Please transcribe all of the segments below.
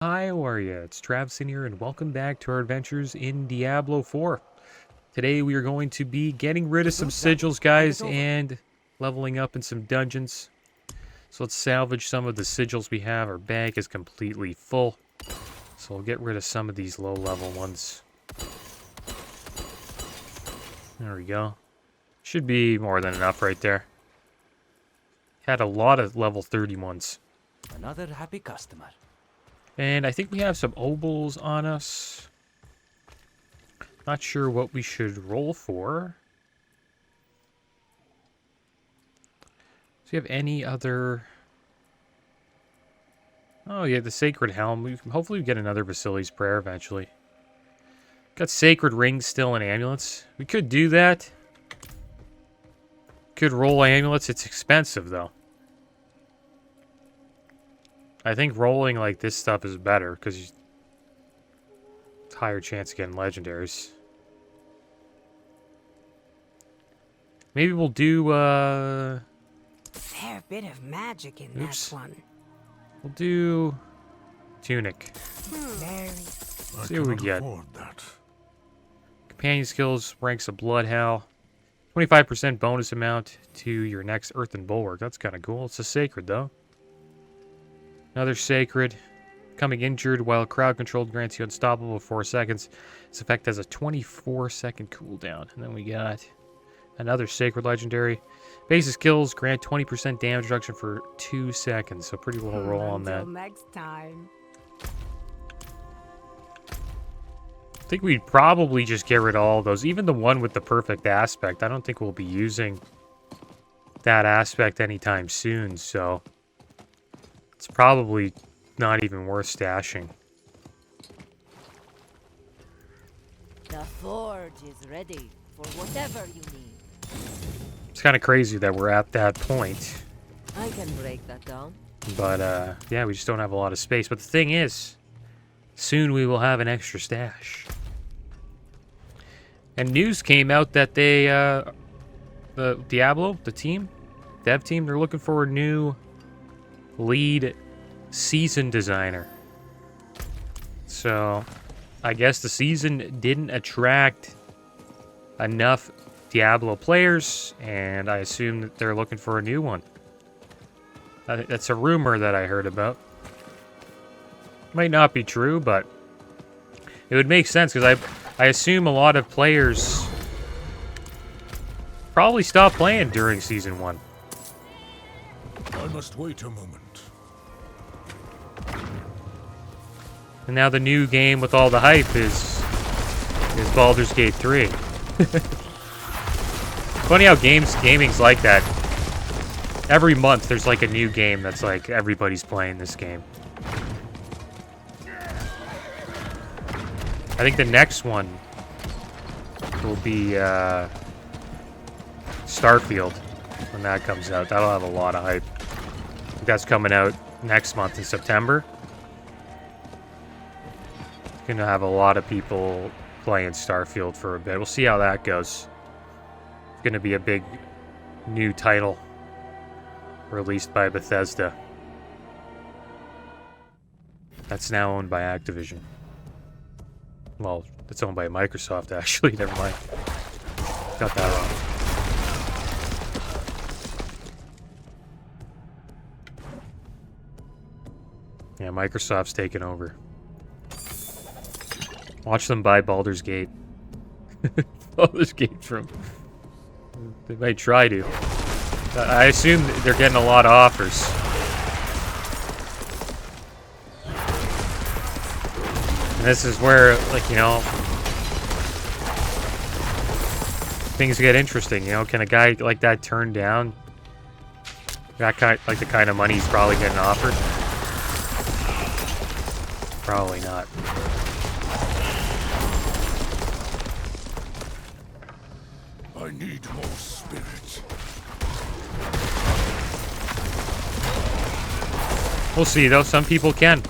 Hi, how are you? It's Travis in here, and welcome back to our adventures in Diablo 4. Today we are going to be getting rid of some sigils, guys, and leveling up in some dungeons. So let's salvage some of the sigils we have. Our bank is completely full, so we'll get rid of some of these low-level ones. There we go. Should be more than enough right there. Had a lot of level 30 ones. Another happy customer. And I think we have some obols on us. Not sure what we should roll for. Do you have any other... Oh, yeah, the Sacred Helm. Hopefully we get another Vasili's Prayer eventually. Got Sacred Rings still and Amulets. We could do that. Could roll Amulets. It's expensive, though. I think rolling like this stuff is better, because higher chance of getting Legendaries. Maybe we'll do, Fair bit of magic in that one. We'll do Tunic. Very. See what we get. Companion skills, ranks of Bloodhowl. 25% bonus amount to your next Earthen Bulwark. That's kind of cool. It's a Sacred, though. Another Sacred. Becoming injured while crowd controlled grants you unstoppable for 4 seconds. This effect has a 24-second cooldown. And then we got another Sacred Legendary. Basic skills grant 20% damage reduction for 2 seconds. So pretty low roll on that. Until next time. I think we'd probably just get rid of all of those. Even the one with the perfect aspect. I don't think we'll be using that aspect anytime soon. So it's probably not even worth stashing. The forge is ready for whatever you need. It's kind of crazy that we're at that point. I can break that down. But, yeah, we just don't have a lot of space. But the thing is, soon we will have an extra stash. And news came out that they, the Diablo, the team, dev team, they're looking for a new lead season designer. So, I guess the season didn't attract enough Diablo players, and I assume that they're looking for a new one. That's a rumor that I heard about. Might not be true, but it would make sense, because I assume a lot of players probably stopped playing during Season 1. I must wait a moment. And now the new game with all the hype is Baldur's Gate 3. Funny how gaming's like that. Every month there's like a new game that's like everybody's playing this game. I think the next one will be Starfield when that comes out. That'll have a lot of hype. I think that's coming out next month in September. Gonna have a lot of people playing Starfield for a bit. We'll see how that goes. It's gonna be a big new title released by Bethesda. That's now owned by Activision. Well, it's owned by Microsoft, actually. Never mind. Got that wrong. Yeah, Microsoft's taken over. Watch them buy Baldur's Gate. Baldur's Gate from... They might try to. I assume they're getting a lot of offers. And this is where, like, you know, things get interesting, you know? Can a guy like that turn down that kind, like the kind of money he's probably getting offered? Probably not. I need more spirit. We'll see, though. Some people can.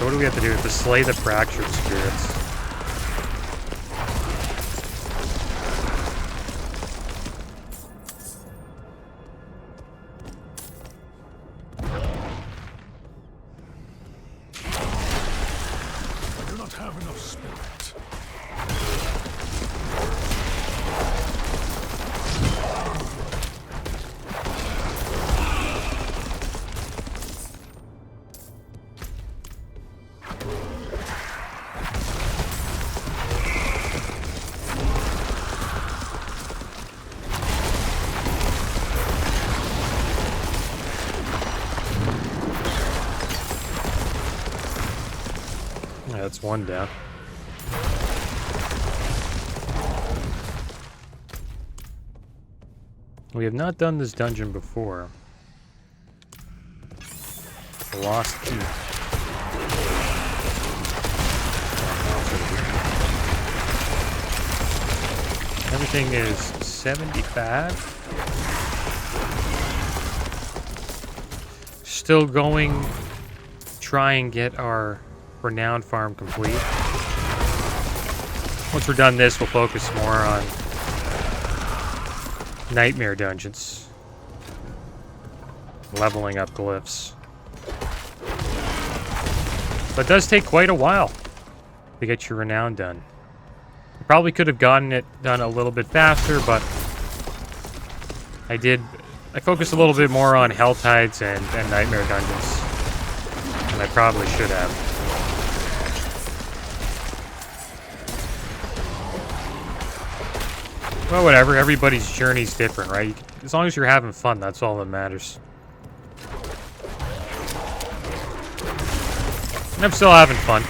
what do we have to do? To slay the fractured spirits. I do not have enough spirit. Yeah, that's one down. We have not done this dungeon before. The Lost Key. Everything is 75. Still going, try and get our renowned farm complete. Once we're done this, we'll focus more on nightmare dungeons. Leveling up glyphs. But it does take quite a while to get your renown done. You probably could have gotten it done a little bit faster, but I focused a little bit more on Hell Tides and nightmare dungeons than I probably should have. Well, whatever. Everybody's journey's different, right? As long as you're having fun, that's all that matters. And I'm still having fun.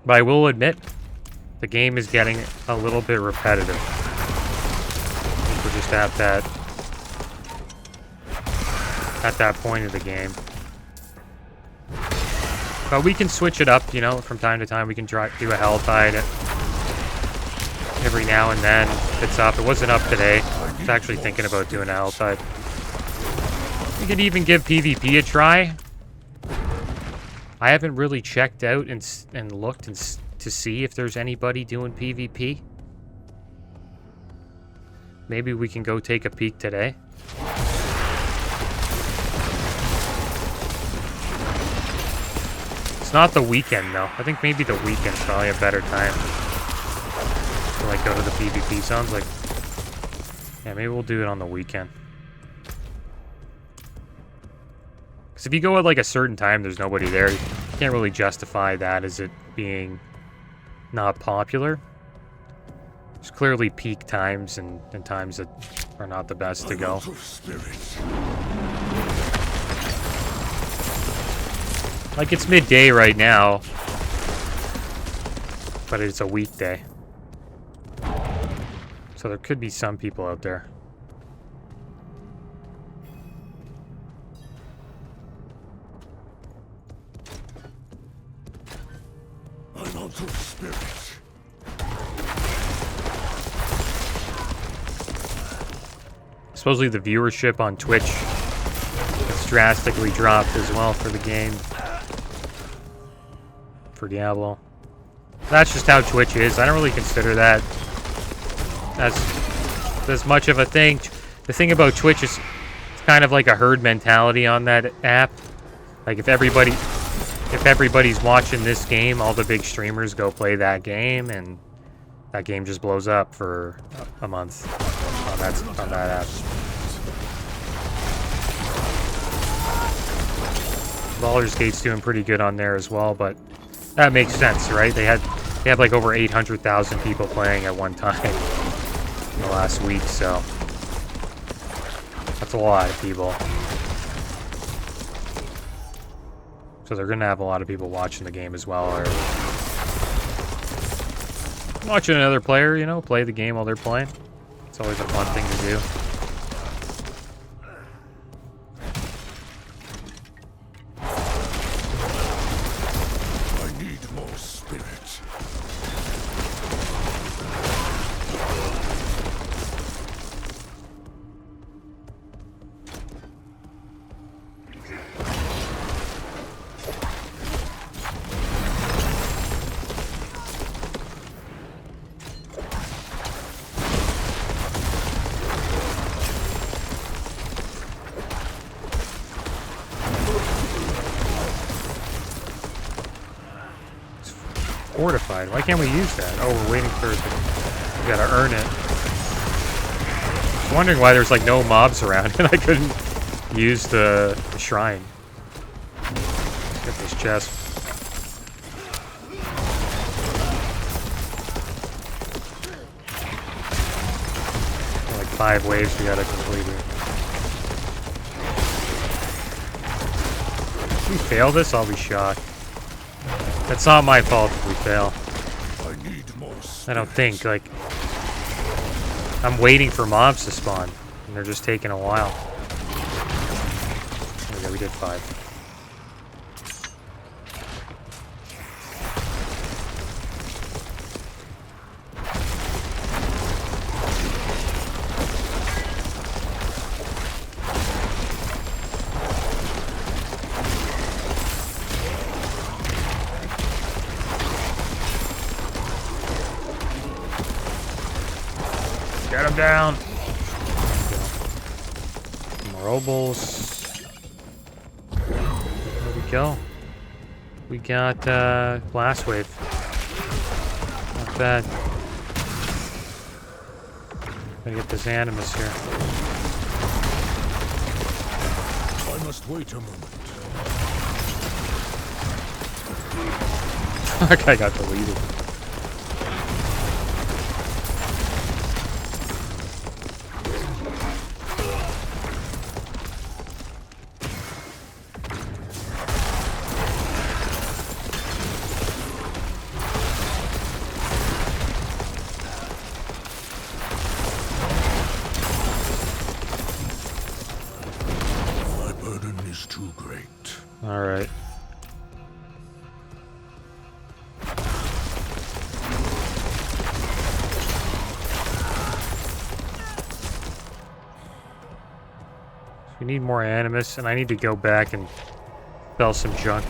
But I will admit, the game is getting a little bit repetitive. I think we're just at that point of the game. But we can switch it up, you know, from time to time. We can do a Helltide every now and then. It's up. It wasn't up today. I was actually thinking about doing a Helltide. We could even give PvP a try. I haven't really checked out and looked to see if there's anybody doing PvP. Maybe we can go take a peek today. It's not the weekend, though. I think maybe the weekend's probably a better time to, like, go to the PvP. Sounds like... Yeah, maybe we'll do it on the weekend. Because if you go at, like, a certain time, there's nobody there. You can't really justify that as it being not popular. There's clearly peak times and times that are not the best to go. Like, it's midday right now, but it's a weekday. So there could be some people out there. I'm out of spirit. Supposedly the viewership on Twitch has drastically dropped as well for the game. For Diablo. That's just how Twitch is. I don't really consider that as much of a thing. The thing about Twitch is it's kind of like a herd mentality on that app. Like if everybody's watching this game, all the big streamers go play that game, and that game just blows up for a month on that app. Baldur's Gate's doing pretty good on there as well, but that makes sense, right? They have like over 800,000 people playing at one time in the last week, so that's a lot of people. So they're gonna have a lot of people watching the game as well, or watching another player, you know, play the game while they're playing. It's always a fun thing to do. Fortified. Why can't we use that? Oh, we're waiting for it. We gotta earn it. I was wondering why there's like no mobs around and I couldn't use the shrine. Let's get this chest. Like 5 waves we gotta complete here. If we fail this, I'll be shocked. That's not my fault if we fail. I need more I don't think, like... I'm waiting for mobs to spawn, and they're just taking a while. There we go, we did 5. Get him down! More obols. There we go. We got blast wave. Not bad. Gotta get this animus here. I must wait a moment. That guy got deleted. My burden is too great. All right. We need more animus, and I need to go back and sell some junk.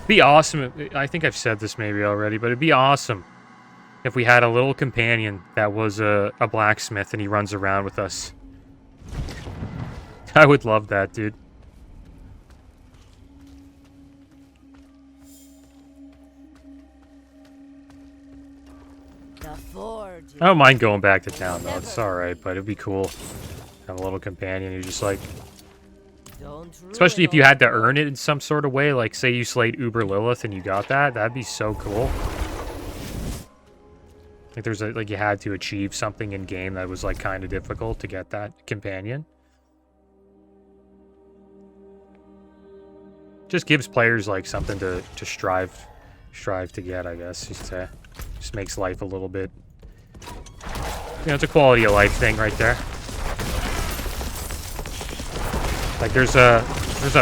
Be awesome. I think I've said this maybe already, but it'd be awesome if we had a little companion that was a blacksmith and he runs around with us. I would love that, dude. The forge. I don't mind going back to town, though. It's alright, but it'd be cool to have a little companion who just, like... Especially if you had to earn it in some sort of way. Like, say you slayed Uber Lilith and you got that. That'd be so cool. Like, there's a... Like, you had to achieve something in-game that was, like, kind of difficult to get that companion. Just gives players, like, something to strive to get, I guess you could say. Just makes life a little bit... You know, it's a quality of life thing right there. Like, there's a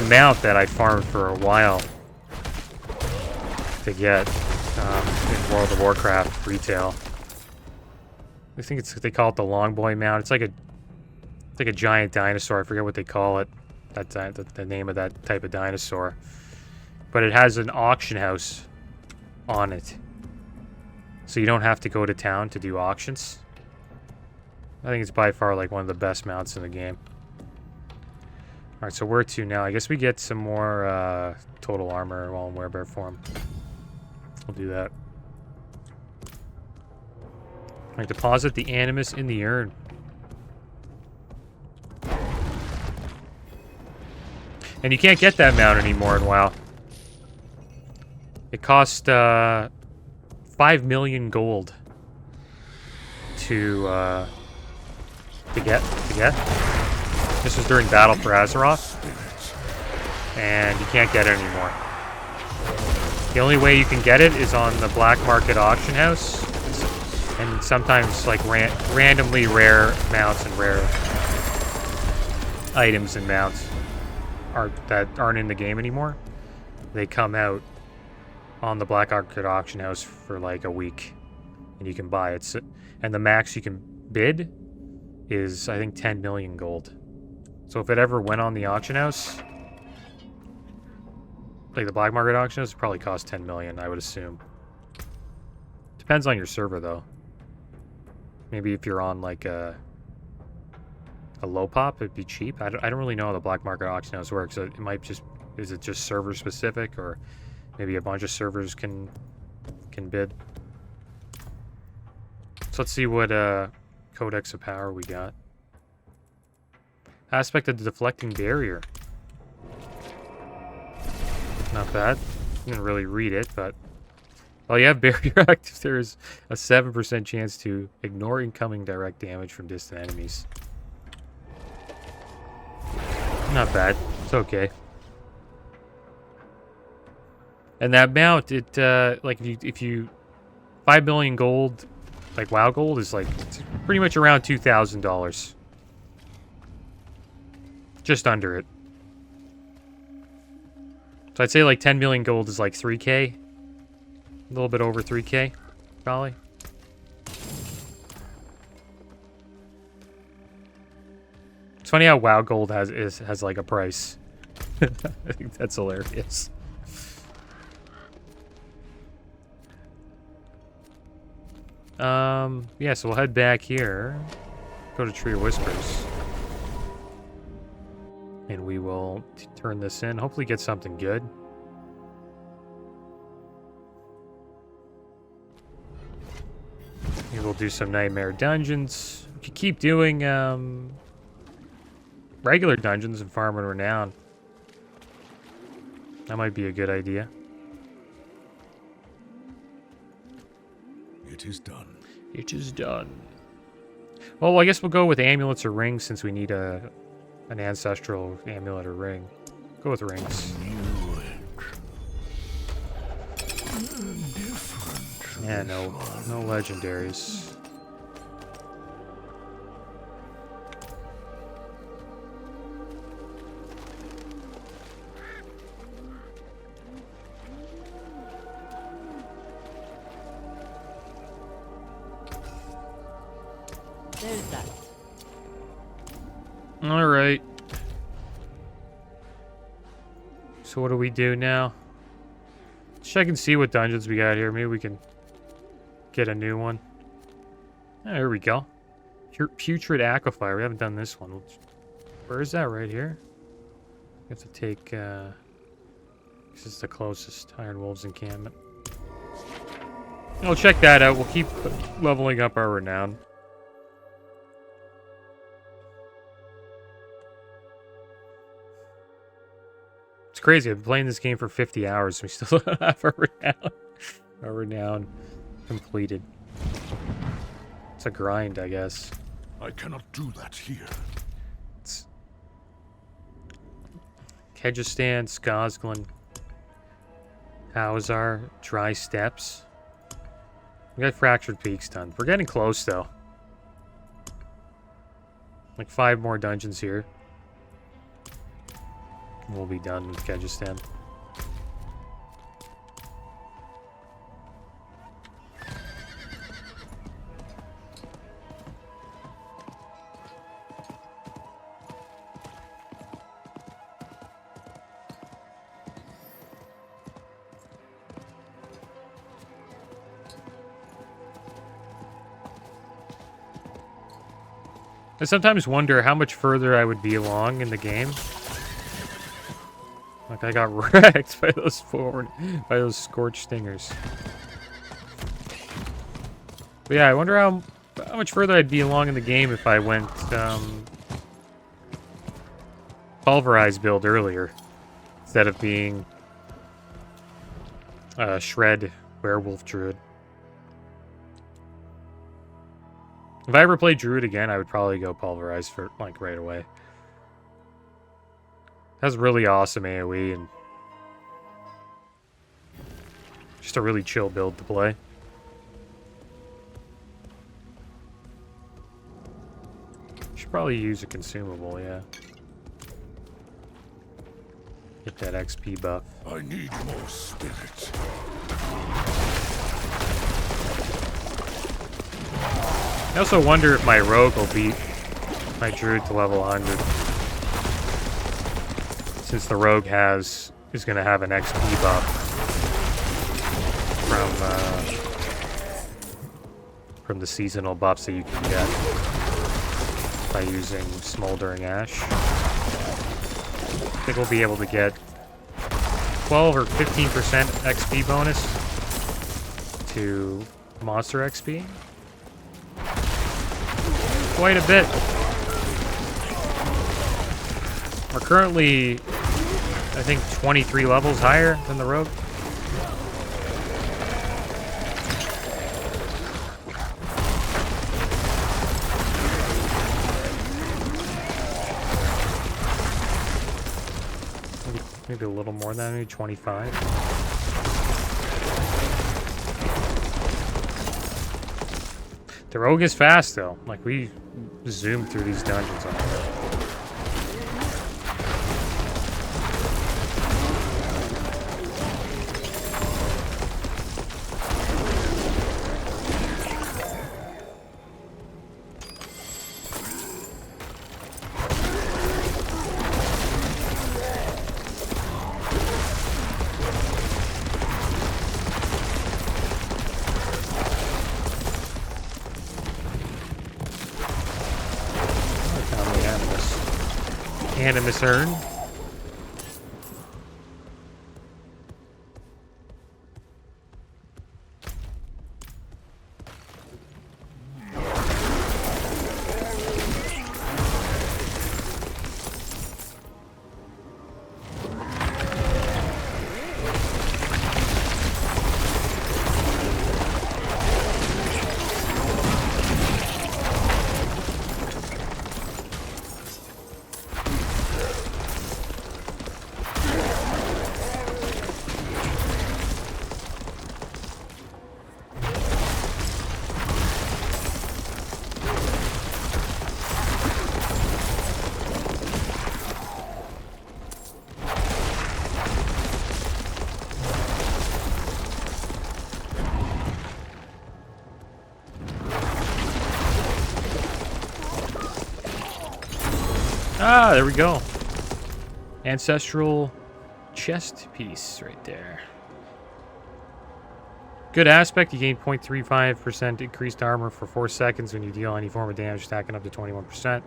mount that I farmed for a while to get in World of Warcraft retail. I think they call it the Longboy mount. It's like a giant dinosaur. I forget what they call it. The name of that type of dinosaur. But it has an auction house on it. So you don't have to go to town to do auctions. I think it's by far like one of the best mounts in the game. Alright, so where to now? I guess we get some more total armor while in werebear form. We'll do that. Alright, deposit the animus in the urn. And you can't get that mount anymore in WoW. It cost 5 million gold to get. This was during Battle for Azeroth, and you can't get it anymore. The only way you can get it is on the black market auction house, and sometimes like randomly rare mounts and rare items and mounts that aren't in the game anymore. They come out on the black market auction house for like a week, and you can buy it. And the max you can bid is, I think, 10 million gold. So if it ever went on the auction house, like the black market auction house, it probably cost 10 million, I would assume. Depends on your server, though. Maybe if you're on like a low pop, it'd be cheap. I don't really know how the black market auction house works. It might just, is it just server specific, or maybe a bunch of servers can can bid. So let's see what Codex of Power we got. Aspect of the deflecting barrier. Not bad. Didn't really read it, but while you have barrier active, there is a 7% chance to ignore incoming direct damage from distant enemies. Not bad. It's okay. And that mount, it like if you 5 million gold, like WoW gold, is like it's pretty much around $2,000. Just under it. So I'd say like 10 million gold is like 3K. A little bit over 3K, probably. It's funny how WoW gold has like a price. I think that's hilarious. Yeah, so we'll head back here. Go to Tree of Whispers. And we will turn this in. Hopefully get something good. Maybe we'll do some Nightmare Dungeons. We could keep doing regular dungeons and farm and renown. That might be a good idea. It is done. It is done. Well, I guess we'll go with amulets or rings since we need an ancestral amulet or ring. Go with rings. Yeah, no legendaries. There's that. All right. So what do we do now? Let's check and see what dungeons we got here. Maybe we can get a new one. Oh, here we go. Putrid Aquifer. We haven't done this one. Where is that? Right here? We have to take... this is the closest. Iron Wolves encampment. I'll check that out. We'll keep leveling up our renown. It's crazy. I've been playing this game for 50 hours. We still don't have our renown completed. It's a grind, I guess. I cannot do that here. It's Kyrgyzstan, Skazglan, Hauzar, Dry Steppes. We got Fractured Peaks done. We're getting close, though. Like 5 more dungeons here. We'll be done with Kyrgyzstan. I sometimes wonder how much further I would be along in the game. Like I got wrecked by those scorched stingers. But yeah, I wonder how much further I'd be along in the game if I went pulverized build earlier instead of being shred werewolf druid. If I ever play druid again, I would probably go pulverized for like right away. That's really awesome AoE and just a really chill build to play. Should probably use a consumable, yeah. Get that XP buff. I need more spirit. I also wonder if my rogue will beat my druid to level 100. Since the rogue is going to have an XP buff from the seasonal buffs that you can get by using Smoldering Ash. I think we'll be able to get 12 or 15% XP bonus to monster XP. Quite a bit. We're currently, I think, 23 levels higher than the rogue. Maybe a little more than that, maybe 25. The rogue is fast though. Like we zoomed through these dungeons on the rogue. Animus urn. Ah, there we go. Ancestral chest piece right there. Good aspect. You gain 0.35% increased armor for 4 seconds when you deal any form of damage, stacking up to 21%.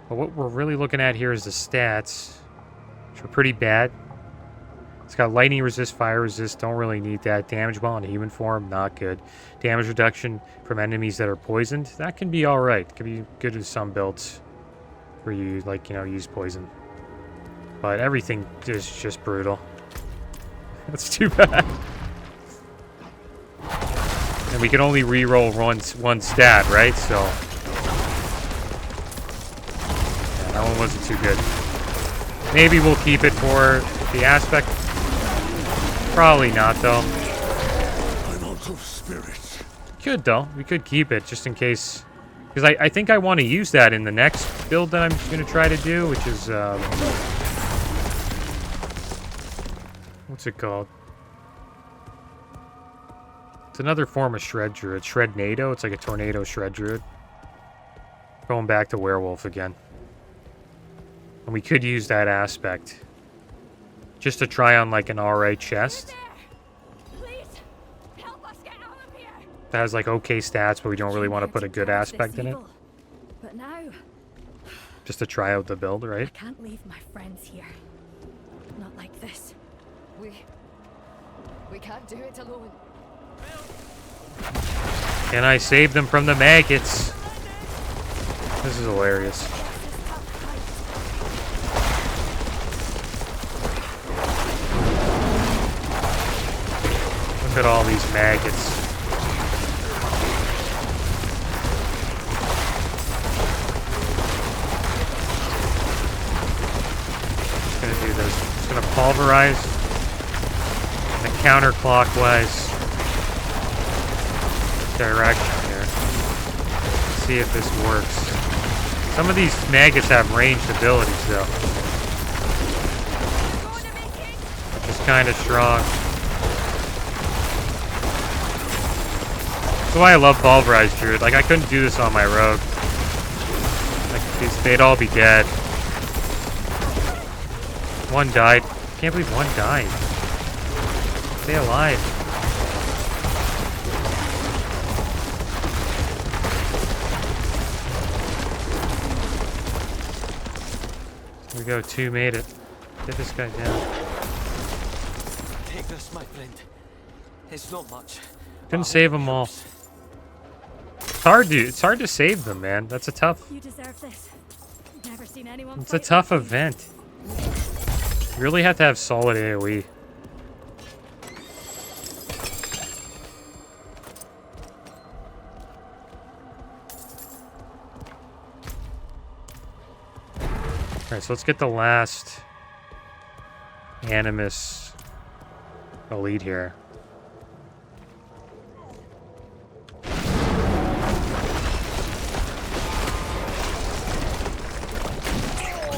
But what we're really looking at here is the stats, which are pretty bad. It's got lightning resist, fire resist, don't really need that. Damage while in human form, not good. Damage reduction from enemies that are poisoned, that can be alright. Can be good in some builds where you, like, you know, use poison. But everything is just brutal. That's too bad. And we can only re-roll one stat, right? So yeah, that one wasn't too good. Maybe we'll keep it for the aspect. Probably not, though. I'm out of spirit. Could, though. We could keep it just in case. Because I think I want to use that in the next build that I'm going to try to do, which is what's it called? It's another form of Shred Druid. Shrednado. It's like a tornado Shred Druid. Going back to Werewolf again. And we could use that aspect. Just to try on like an alright chest. Please, help us get out of here. That has like okay stats, but we don't really want to put a good aspect in it. But now, Just to try out the build, I right? can't leave my friends here. Not like this. We can't do it alone. Can I save them from the maggots? This is hilarious. Look at all these maggots. Just gonna do this. Just gonna pulverize the counterclockwise direction here. See if this works. Some of these maggots have ranged abilities though. Which is kind of strong. That's why I love pulverized Druid. Like I couldn't do this on my rogue. Like they'd all be dead. One died. Can't believe one died. Stay alive. Here we go, 2 made it. Get this guy down. Take this, my friend. It's not much. Couldn't save them all. It's hard to save them, man. That's a tough. You deserve this. Never seen anyone. It's a fight tough like you. event. You really have to have solid AoE. Alright, so let's get the last Animus elite here. You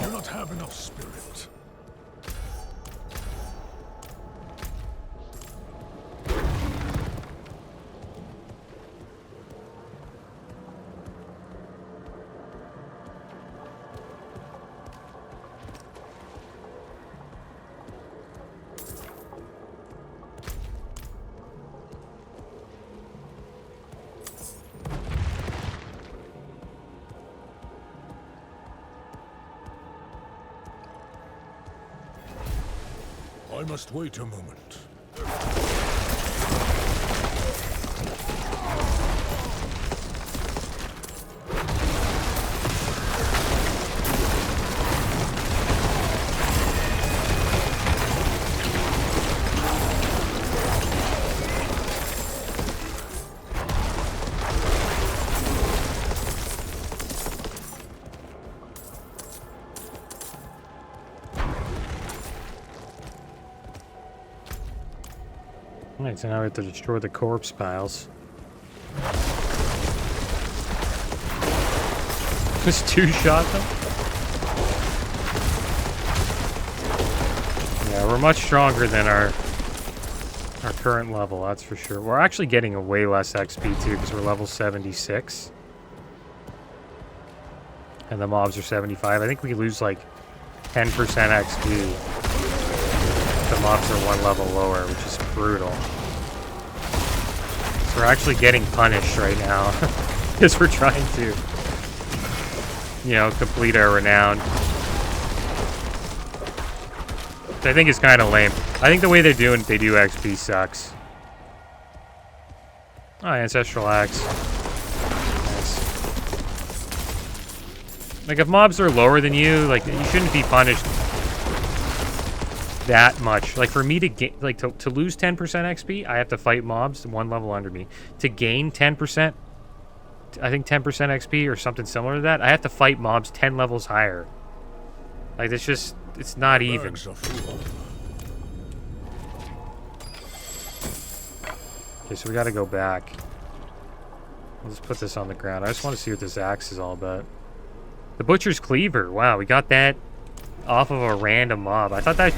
do not have enough spirit. I must wait a moment. Alright, so now we have to destroy the corpse piles. Just two-shot them? Yeah, we're much stronger than our current level, that's for sure. We're actually getting a way less XP too, because we're level 76. And the mobs are 75. I think we lose like 10% XP. The mobs are one level lower, which is brutal. So we're actually getting punished right now. Because we're trying to, you know, complete our renown. Which I think is kind of lame. I think the way they do XP sucks. Oh, Ancestral Axe. Nice. Like, if mobs are lower than you, like, you shouldn't be punished that much. Like, for me to get, like, to lose 10% XP, I have to fight mobs one level under me. To gain 10%, I think 10% XP or something similar to that, I have to fight mobs 10 levels higher. Like, it's just, it's not even. Okay, so we gotta go back. Let's put this on the ground. I just want to see what this axe is all about. The Butcher's Cleaver. Wow, we got that off of a random mob. I thought that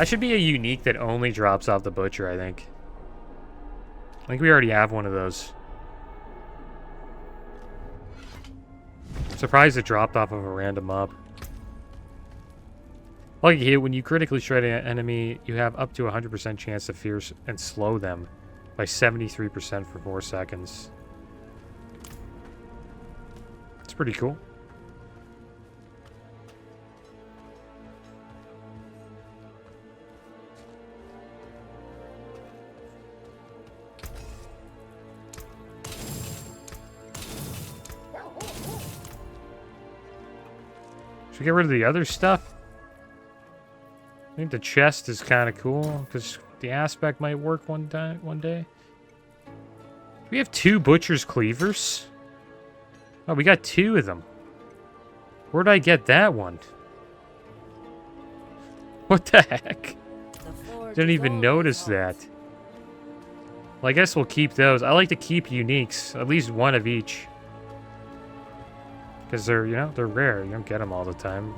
should be a unique that only drops off the Butcher, I think. I think we already have one of those. I'm surprised it dropped off of a random mob. Like here, when you critically shred an enemy, you have up to a 100% chance to fierce and slow them by 73% for 4 seconds. It's pretty cool. Should we get rid of the other stuff? I think the chest is kind of cool because the aspect might work one day. We have 2 Butcher's Cleavers. Oh, we got 2 of them. Where'd I get that one? What the heck? Didn't even notice that. Well, I guess we'll keep those. I like to keep uniques, at least one of each. Because they're, you know, they're rare. You don't get them all the time.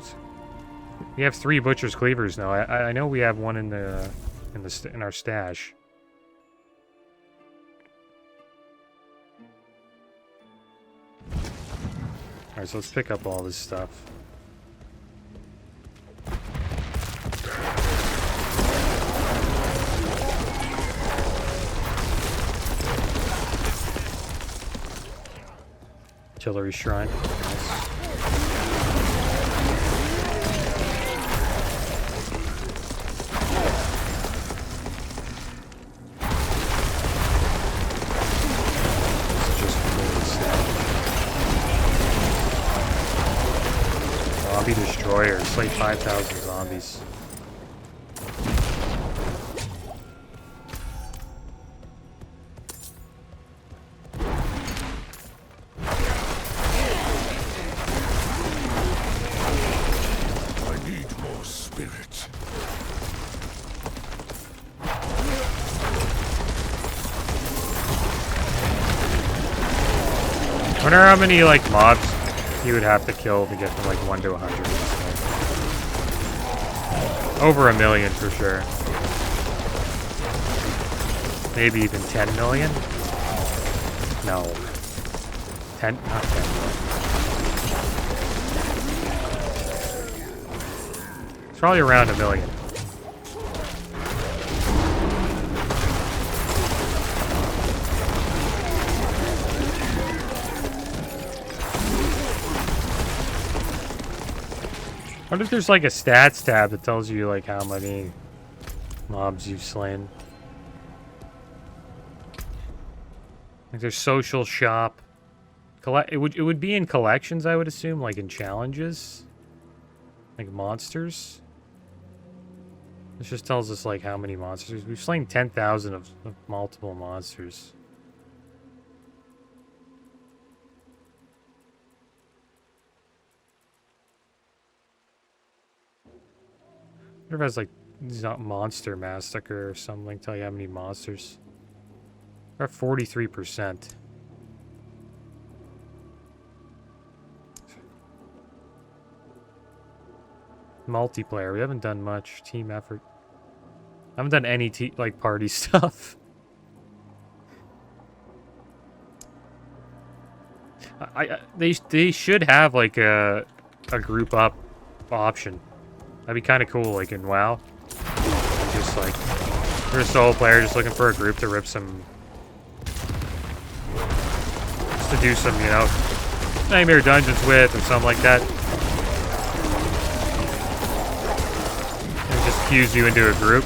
We have 3 Butcher's Cleavers now. I know we have one in our stash. All right, so let's pick up all this stuff. Artillery Shrine. Nice. zombie destroyer. Slay 5,000 zombies. I need more spirit. I wonder how many like mobs you would have to kill to get from like 1 to 100. Over 1 million for sure. Maybe even 10 million? No. 10? Not 10 million. It's probably around 1 million. I wonder if there's like a stats tab that tells you like how many mobs you've slain. Like there's social shop. It would be in collections, I would assume, like in challenges. Like monsters. This just tells us like how many monsters. We've slain 10,000 of multiple monsters. I wonder if it has like Monster Massacre or something, tell you how many monsters. We're at 43%. Multiplayer, we haven't done much. Team effort. I haven't done any like party stuff. They should have like a group up option. That'd be kind of cool, like in WoW. Just like, you're a solo player just looking for a group to rip some... Just to do some, you know, Nightmare Dungeons with or something like that. And just fuse you into a group.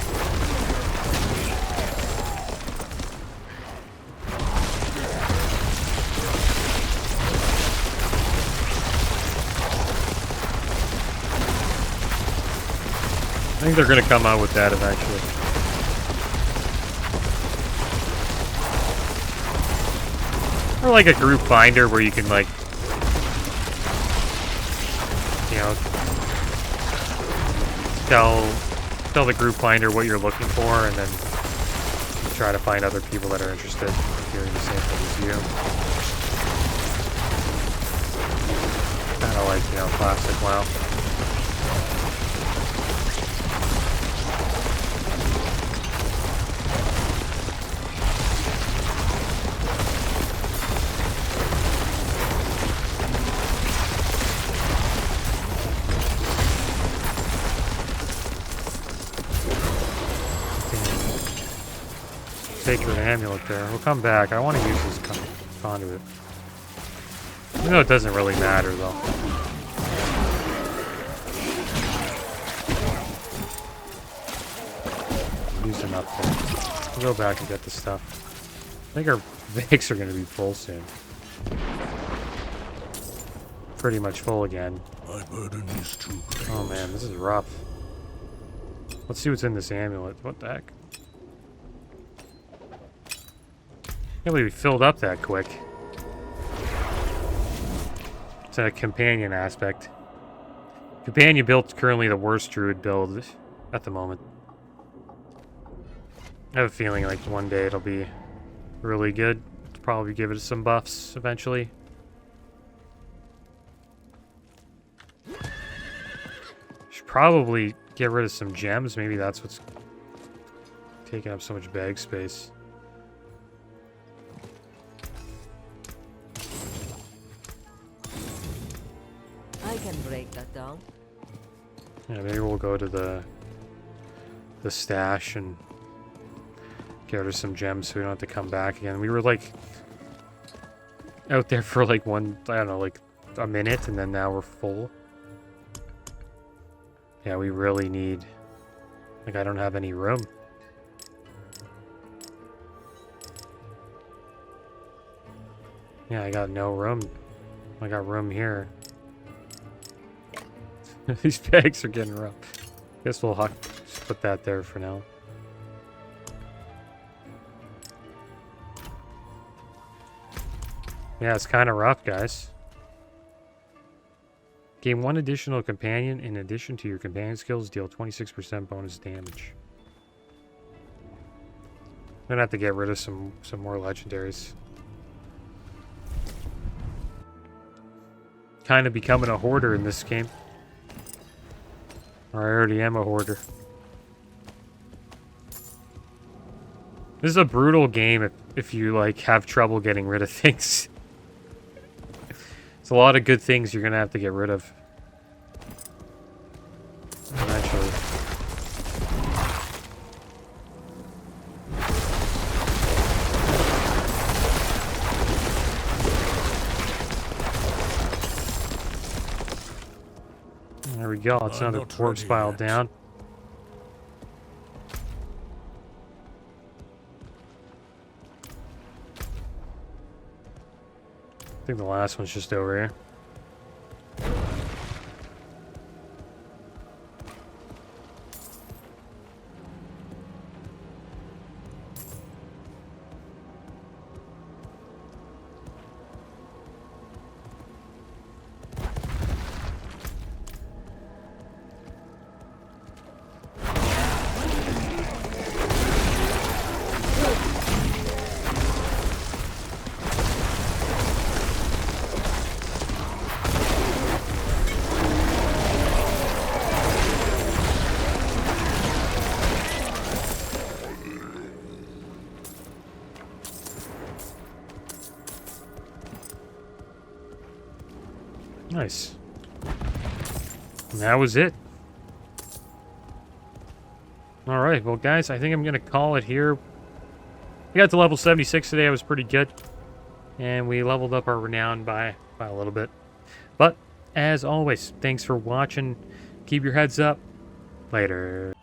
I think they're going to come out with that eventually. Or like a group finder where you can like, you know, tell the group finder what you're looking for and then try to find other people that are interested in doing the same thing as you. Kind of like, you know, classic WoW. Sacred amulet there. We'll come back. I want to use this conduit. Even though it doesn't really matter, though. Use enough there. We'll go back and get the stuff. I think our Vicks are going to be full soon. Pretty much full again. My burden is too great. Oh man, this is rough. Let's see what's in this amulet. What the heck? Can't believe we filled up that quick. It's a companion aspect. Companion build's currently the worst druid build at the moment. I have a feeling like one day it'll be really good. Probably give it some buffs eventually. Should probably get rid of some gems. Maybe that's what's taking up so much bag space. I can break that down. Yeah, maybe we'll go to the stash and get rid of some gems so we don't have to come back again. We were like out there for like I don't know, like a minute, and then now we're full. Yeah, we really need, like, I don't have any room. Yeah, I got no room. I got room here. These bags are getting rough. Guess we'll just put that there for now. Yeah, it's kind of rough, guys. Gain 1 additional companion. In addition to your companion skills, deal 26% bonus damage. I'm gonna have to get rid of some more legendaries. Kind of becoming a hoarder in this game. Or I already am a hoarder. This is a brutal game if you like have trouble getting rid of things. It's a lot of good things you're gonna have to get rid of. Eventually. There we go. That's another not corpse ready pile yet. down. I think the last one's just over here. Nice. And that was it. Alright, well guys, I think I'm going to call it here. We got to level 76 today. It was pretty good. And we leveled up our renown by a little bit. But, as always, thanks for watching. Keep your heads up. Later.